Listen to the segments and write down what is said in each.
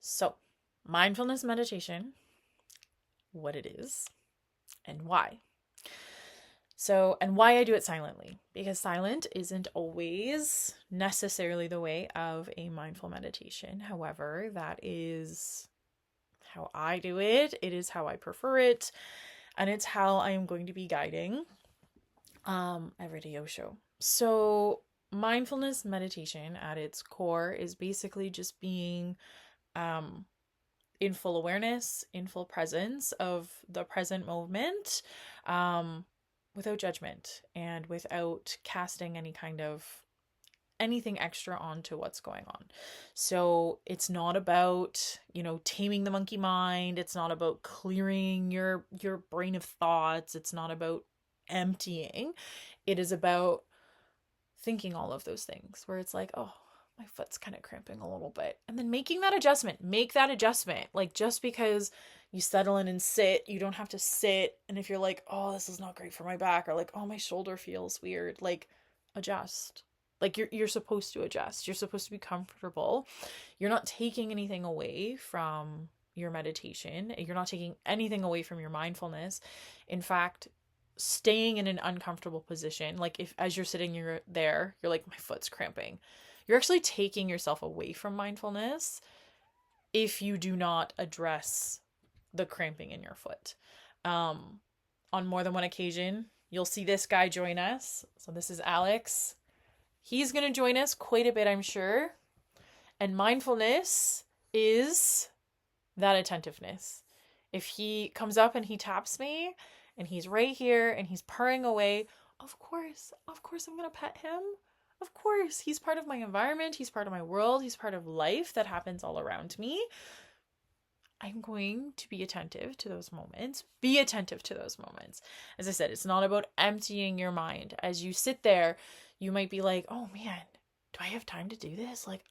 So, mindfulness meditation, what it is, and why. So, and why I do it silently, because silent isn't always necessarily the way of a mindful meditation. However, that is how I do it. It is how I prefer it, and it's how I am going to be guiding Everyday Osho. So, mindfulness meditation at its core is basically just being um in full awareness, in full presence of the present moment, um, without judgment and without casting any kind of anything extra onto what's going on. So it's not about, taming the monkey mind. It's not about clearing your brain of thoughts. It's not about emptying. It is about thinking all of those things where it's like, oh, my foot's kind of cramping a little bit. And then making that adjustment. Make that adjustment. Like, just because you settle in and sit, you don't have to sit. And if you're like, oh, this is not great for my back, or like, oh, my shoulder feels weird, like, adjust. Like, you're supposed to adjust. You're supposed to be comfortable. You're not taking anything away from your meditation. You're not taking anything away from your mindfulness. In fact, staying in an uncomfortable position, like if as you're sitting you're like, my foot's cramping, you're actually taking yourself away from mindfulness if you do not address the cramping in your foot. On more than one occasion, you'll see this guy join us. So this is Alex. He's going to join us quite a bit, I'm sure. And mindfulness is that attentiveness. If he comes up and he taps me and he's right here and he's purring away, of course I'm going to pet him. Of course, he's part of my environment, he's part of my world, he's part of life that happens all around me. I'm going to be attentive to those moments. Be attentive to those moments. As I said, it's not about emptying your mind. As you sit there, you might be like, oh man, do I have time to do this? Like,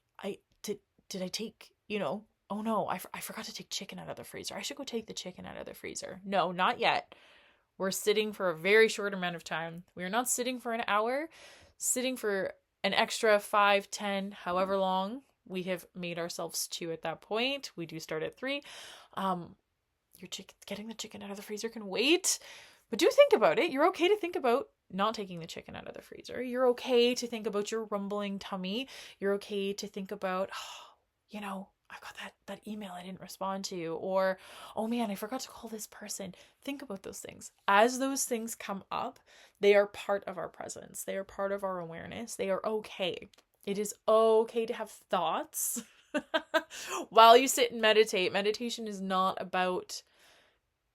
did I take, oh no, I forgot to take chicken out of the freezer. I should go take the chicken out of the freezer. No, not yet. We're sitting for a very short amount of time. We are not sitting for an hour, sitting for an extra 5, 10, however long we have made ourselves to at that point. We do start at 3. Your chicken, getting the chicken out of the freezer can wait, but do think about it. You're okay to think about not taking the chicken out of the freezer. You're okay to think about your rumbling tummy. You're okay to think about, I got that email I didn't respond to, or, oh man, I forgot to call this person. Think about those things. As those things come up, they are part of our presence. They are part of our awareness. They are okay. It is okay to have thoughts while you sit and meditate. Meditation is not about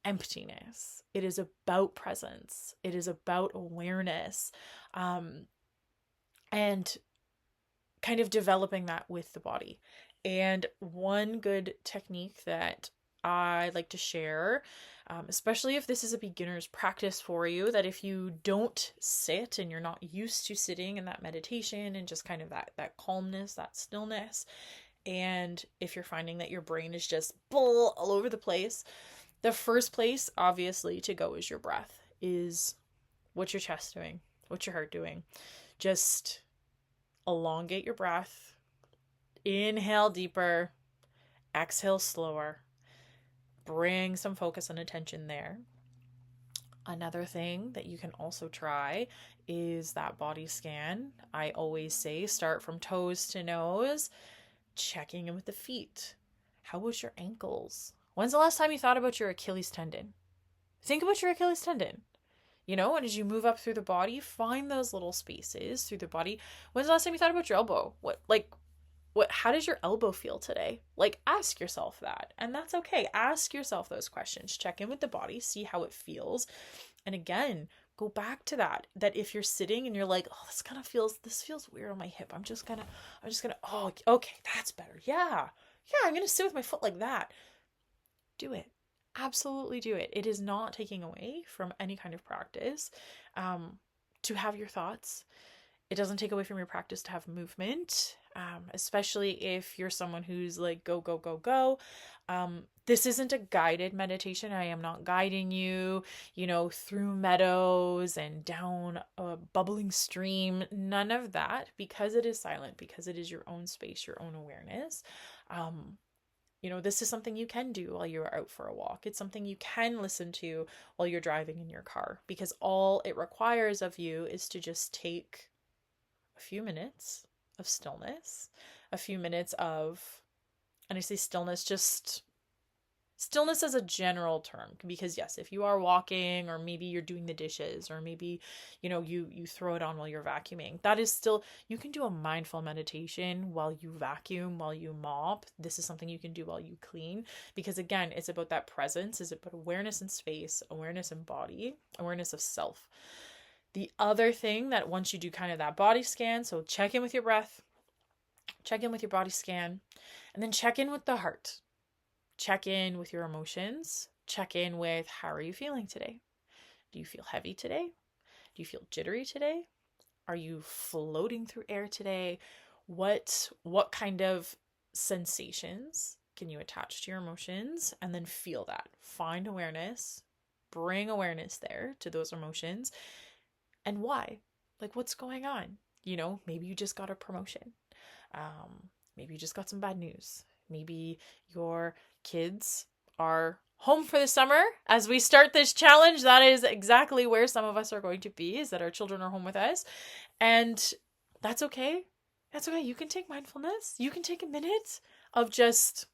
emptiness. It is about presence. It is about awareness. And kind of developing that with the body. And one good technique that I like to share, especially if this is a beginner's practice for you, that if you don't sit and you're not used to sitting in that meditation and just kind of that calmness, that stillness, and if you're finding that your brain is just all over the place, the first place obviously to go is your breath. Is what's your chest doing? What's your heart doing? Just elongate your breath. Inhale deeper, exhale slower. Bring some focus and attention there. Another thing that you can also try is that body scan. I always say start from toes to nose, checking in with the feet. How was your ankles? When's the last time you thought about your Achilles tendon? Think about your Achilles tendon. And as you move up through the body, find those little spaces through the body. When's the last time you thought about your elbow? How does your elbow feel today? Like, ask yourself that. And that's okay. Ask yourself those questions. Check in with the body, see how it feels. And again, go back to that if you're sitting and you're like, oh, this feels weird on my hip. I'm just gonna, oh, okay, that's better. Yeah, I'm gonna sit with my foot like that. Do it. Absolutely do it. It is not taking away from any kind of practice to have your thoughts. It doesn't take away from your practice to have movement, especially if you're someone who's like, go, go, go, go. This isn't a guided meditation. I am not guiding you, through meadows and down a bubbling stream. None of that, because it is silent, because it is your own space, your own awareness. this is something you can do while you're out for a walk. It's something you can listen to while you're driving in your car, because all it requires of you is to just take a few minutes of stillness, a few minutes of, and I say stillness, just stillness as a general term, because yes, if you are walking, or maybe you're doing the dishes, or maybe you throw it on while you're vacuuming, that is still, you can do a mindful meditation while you vacuum, while you mop. This is something you can do while you clean, because again, it's about that presence, it's about awareness in space, awareness in body, awareness of self. The other thing, that once you do kind of that body scan, so check in with your breath, check in with your body scan, and then check in with the heart. Check in with your emotions. Check in with, how are you feeling today? Do you feel heavy today? Do you feel jittery today? Are you floating through air today? What kind of sensations can you attach to your emotions? And then feel that. Find awareness. Bring awareness there to those emotions. And why? Like, what's going on? Maybe you just got a promotion. Maybe you just got some bad news. Maybe your kids are home for the summer. As we start this challenge, that is exactly where some of us are going to be, is that our children are home with us. And that's okay. That's okay. You can take mindfulness. You can take a minute of just,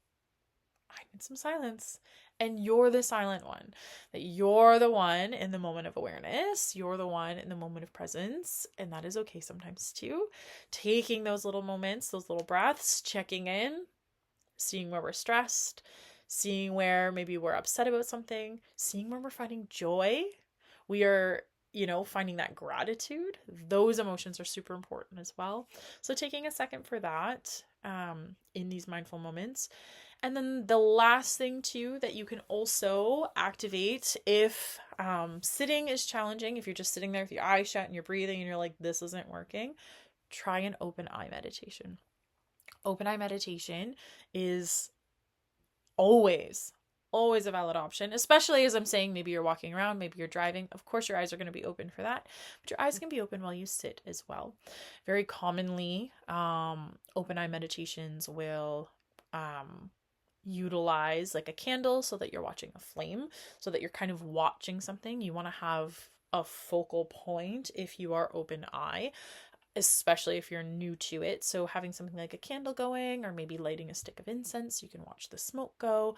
I need some silence. And you're the silent one. That you're the one in the moment of awareness. You're the one in the moment of presence. And that is okay sometimes too. Taking those little moments, those little breaths, checking in, seeing where we're stressed, seeing where maybe we're upset about something, seeing where we're finding joy. We are, finding that gratitude. Those emotions are super important as well. So taking a second for that in these mindful moments. And then the last thing too that you can also activate if sitting is challenging, if you're just sitting there with your eyes shut and you're breathing and you're like, this isn't working, try an open eye meditation. Open eye meditation is always a valid option, especially as I'm saying, maybe you're walking around, maybe you're driving. Of course, your eyes are going to be open for that, but your eyes can be open while you sit as well. Very commonly, open eye meditations will utilize like a candle, so that you're watching a flame, so that you're kind of watching something. You want to have a focal point if you are open eye, especially if you're new to it. So having something like a candle going, or maybe lighting a stick of incense, you can watch the smoke go.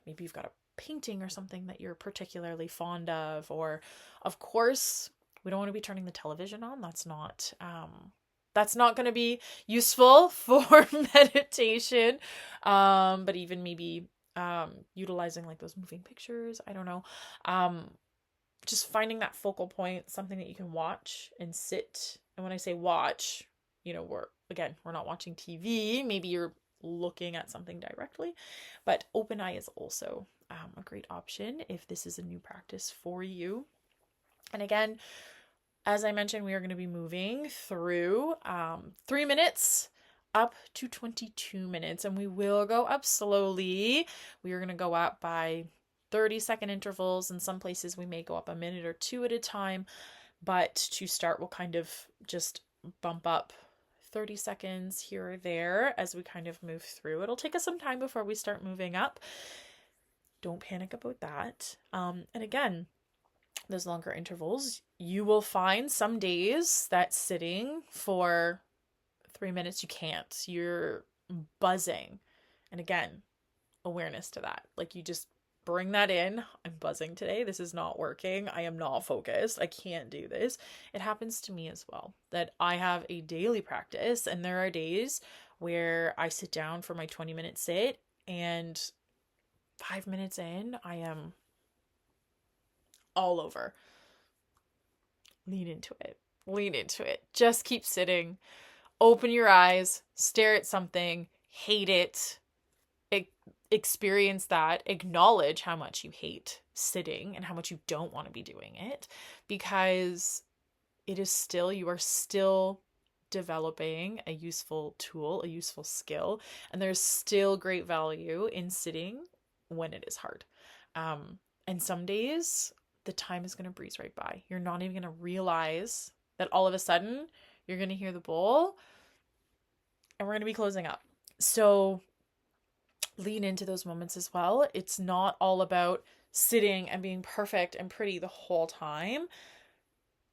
Maybe you've got a painting or something that you're particularly fond of, or of course, we don't want to be turning the television on. That's not going to be useful for meditation. But even maybe utilizing like those moving pictures, I don't know. Just finding that focal point, something that you can watch and sit. And when I say watch, we're not watching TV. Maybe you're looking at something directly, but open eye is also a great option if this is a new practice for you. And again, as I mentioned, we are going to be moving through 3 minutes up to 22 minutes, and we will go up slowly. We are going to go up by 30-second intervals. In some places we may go up a minute or two at a time, but to start, we'll kind of just bump up 30 seconds here or there as we kind of move through. It'll take us some time before we start moving up. Don't panic about that. And again, those longer intervals, you will find some days that sitting for 3 minutes, you can't. You're buzzing. And again, awareness to that. Like, you just bring that in. I'm buzzing today. This is not working. I am not focused. I can't do this. It happens to me as well, that I have a daily practice, and there are days where I sit down for my 20-minute sit, and 5 minutes in, I am all over. Lean into it. Lean into it. Just keep sitting. Open your eyes. Stare at something. Hate it. Experience that. Acknowledge how much you hate sitting and how much you don't want to be doing it, because it is still, you are still developing a useful tool, a useful skill, and there's still great value in sitting when it is hard. And some days the time is going to breeze right by. You're not even going to realize that all of a sudden you're going to hear the bowl and we're going to be closing up. So lean into those moments as well. It's not all about sitting and being perfect and pretty the whole time.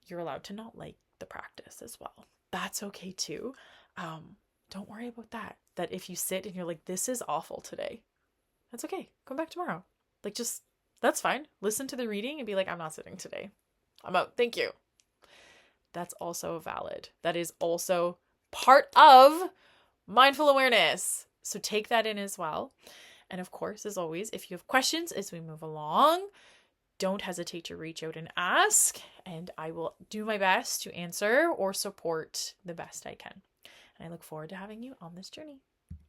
You're allowed to not like the practice as well. That's okay too. Don't worry about that. That if you sit and you're like, this is awful today, that's okay. Come back tomorrow. Like, just, that's fine. Listen to the reading and be like, I'm not sitting today. I'm out. Thank you. That's also valid. That is also part of mindful awareness. So take that in as well. And of course, as always, if you have questions as we move along, don't hesitate to reach out and ask, and I will do my best to answer or support the best I can. And I look forward to having you on this journey.